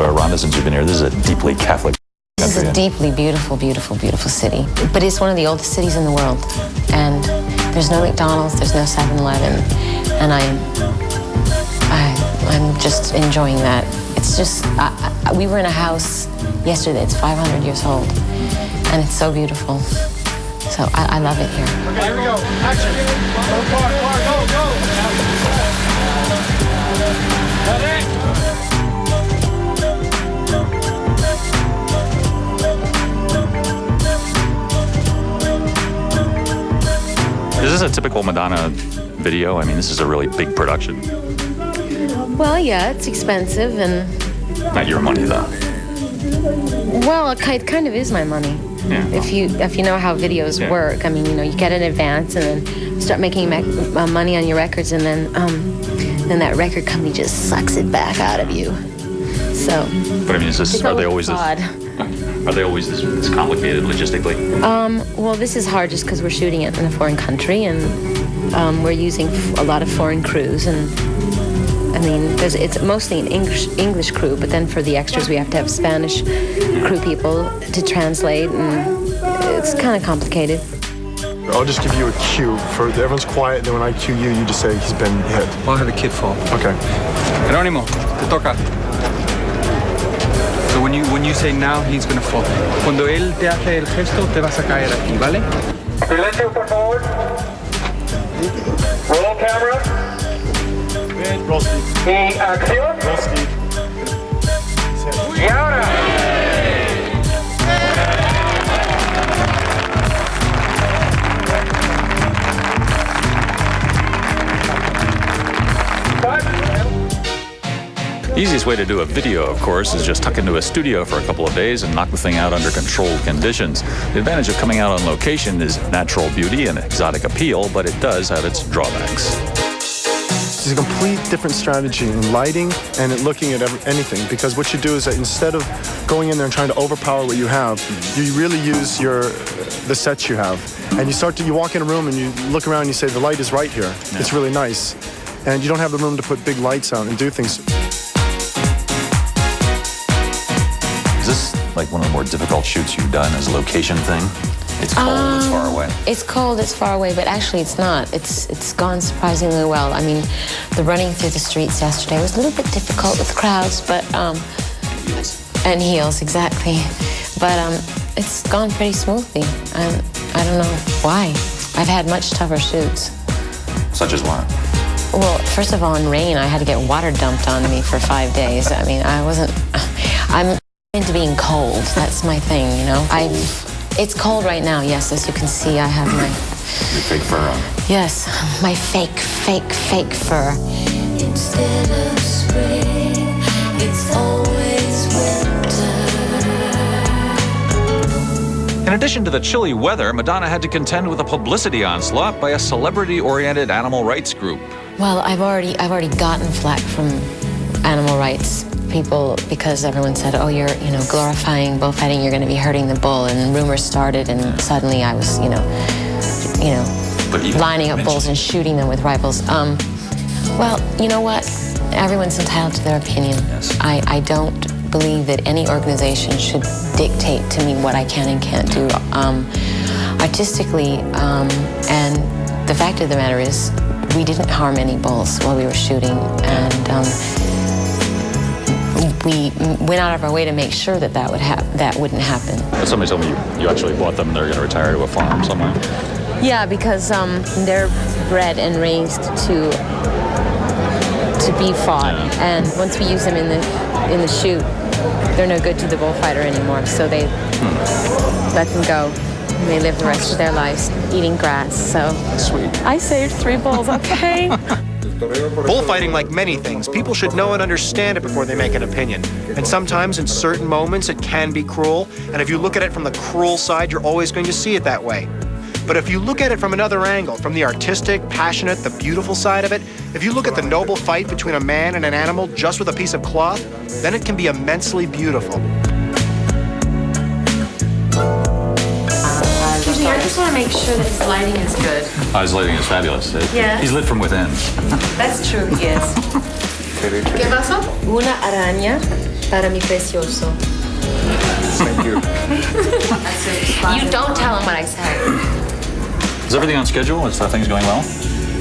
Rhonda, since you've been here? This is a deeply Catholic This is a deeply beautiful, beautiful, beautiful city. But it's one of the oldest cities in the world. And there's no McDonald's, there's no 7-Eleven. And I'm just enjoying that. It's just, we were in a house yesterday, it's 500 years old. And it's so beautiful. So I love it here. Okay, here we go. Action. Is this a typical Madonna video? I mean, this is a really big production. Well, yeah, it's expensive and... Not your money, though. Well, it kind of is my money. Yeah. If you know how videos work, I mean, you know, you get an advance and then start making money on your records, and then that record company just sucks it back out of you. So. But I mean, are they always this complicated logistically? Well, this is hard just because we're shooting it in a foreign country, and we're using a lot of foreign crews, and I mean, it's mostly an English crew, but then for the extras we have to have Spanish crew people to translate, and it's kind of complicated. I'll just give you a cue. Everyone's quiet, and then when I cue you, you just say he's been hit. I'll have a kid fall. Okay. Jerónimo, te toca. So when you say now, he's gonna fall. Cuando él te hace el gesto, te vas a caer aquí, ¿vale? Silencio, por favor. Roll camera. Roll speed. Y acción. Roll speed. Y ahora. The easiest way to do a video, of course, is just tuck into a studio for a couple of days and knock the thing out under controlled conditions. The advantage of coming out on location is natural beauty and exotic appeal, but it does have its drawbacks. It's a complete different strategy in lighting and in looking at anything, because what you do is that instead of going in there and trying to overpower what you have, you really use the sets you have. And you walk in a room and you look around and you say, the light is right here. Yeah. It's really nice. And you don't have the room to put big lights out and do things. Is this like one of the more difficult shoots you've done as a location thing? It's cold, it's far away. It's cold, it's far away, but actually it's not. It's gone surprisingly well. I mean, the running through the streets yesterday was a little bit difficult with crowds, but, and heels, exactly. But it's gone pretty smoothly. I don't know why. I've had much tougher shoots. Such as what? Well, first of all, in rain, I had to get water dumped on me for 5 days. I mean, I'm into being cold. That's my thing, you know? It's cold right now, yes. As you can see, I have my... Your fake fur on. Yes, my fake fur. Instead of spring, it's always winter. In addition to the chilly weather, Madonna had to contend with a publicity onslaught by a celebrity-oriented animal rights group. Well, I've already gotten flack from animal rights people because everyone said, oh, you're, glorifying bullfighting, you're going to be hurting the bull, and rumors started, and suddenly I was, lining up bulls and shooting them with rifles. Well, you know what? Everyone's entitled to their opinion. Yes. I don't believe that any organization should dictate to me what I can and can't do artistically, and the fact of the matter is we didn't harm any bulls while we were shooting, and we went out of our way to make sure that that wouldn't happen. Somebody told me you actually bought them and they're going to retire to a farm somewhere. Yeah, because they're bred and raised to be fought, and once we use them in the shoot, they're no good to the bullfighter anymore. So they let them go. And they live the rest of their lives eating grass. So sweet. I saved 3 bulls. Okay. Bullfighting, like many things, people should know and understand it before they make an opinion. And sometimes, in certain moments, it can be cruel. And if you look at it from the cruel side, you're always going to see it that way. But if you look at it from another angle, from the artistic, passionate, the beautiful side of it, if you look at the noble fight between a man and an animal just with a piece of cloth, then it can be immensely beautiful. Excuse me, I just want to make sure that his lighting is good. His lighting is fabulous. Yeah. He's lit from within. That's true, yes. ¿Qué pasó? Una araña para mi precioso. Thank you. You don't tell him what I said. Is everything on schedule? Is things going well?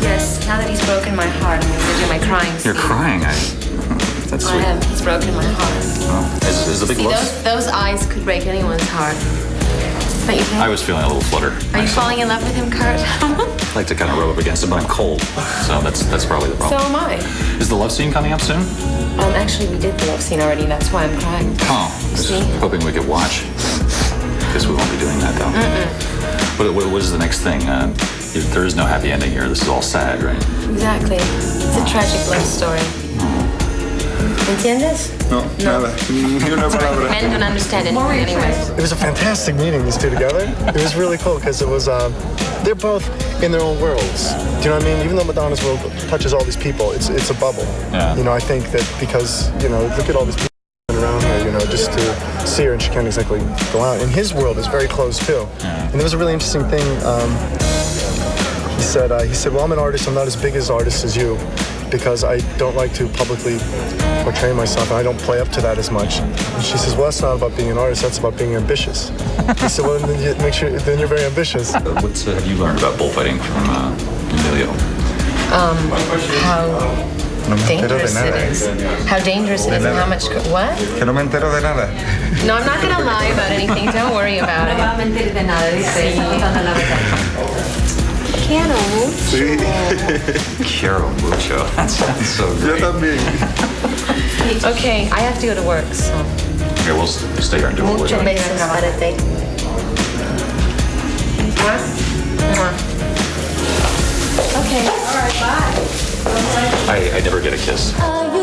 Yes, now that he's broken my heart, I'm going to do my crying scene. You're crying. That's I sweet. am. He's broken my heart. Well, is the big See, love? those eyes could break anyone's heart. Don't you think? I was feeling a little flutter. Are you falling in love with him, Kurt? I like to kind of rub up against it, but I'm cold. So that's probably the So problem. am I. Is the love scene coming up soon? Actually, we did the love scene already. That's why I'm crying. Oh, I was See? hoping we could watch. Guess we won't be doing that though. What is the next thing? There is no happy ending here. This is all sad, right? Exactly. It's a tragic love story. ¿Entiendes? No, nada. Ni una palabra. Men don't understand anything anyway. It was a fantastic meeting, these two together. It was really cool because it was, they're both in their own worlds. Do you know what I mean? Even though Madonna's world touches all these people, it's a bubble. Yeah. You know, I think that because, you know, look at all these people around her, you know, just to see her and she can't exactly go out. And his world is very closed too. Yeah. And there was a really interesting thing. He said, well, I'm an artist. I'm not as big as artists as you because I don't like to publicly portray myself and I don't play up to that as much. And she says, well, that's not about being an artist. That's about being ambitious. He said, well, then you make sure, then you're very ambitious. What have you learned about bullfighting from Emilio? How dangerous it is. How dangerous it is and how much... What? Que no me entero de nada. No, I'm not going to lie about anything. Don't worry about it. No va a mentir de nada, dice. Quiero mucho. Sí. Quiero mucho. That sounds so Yo great. también. Okay, I have to go to work, so... Okay, we'll stay here and do it. Muchos We're- besos para ti. Okay. I never get a kiss. Are you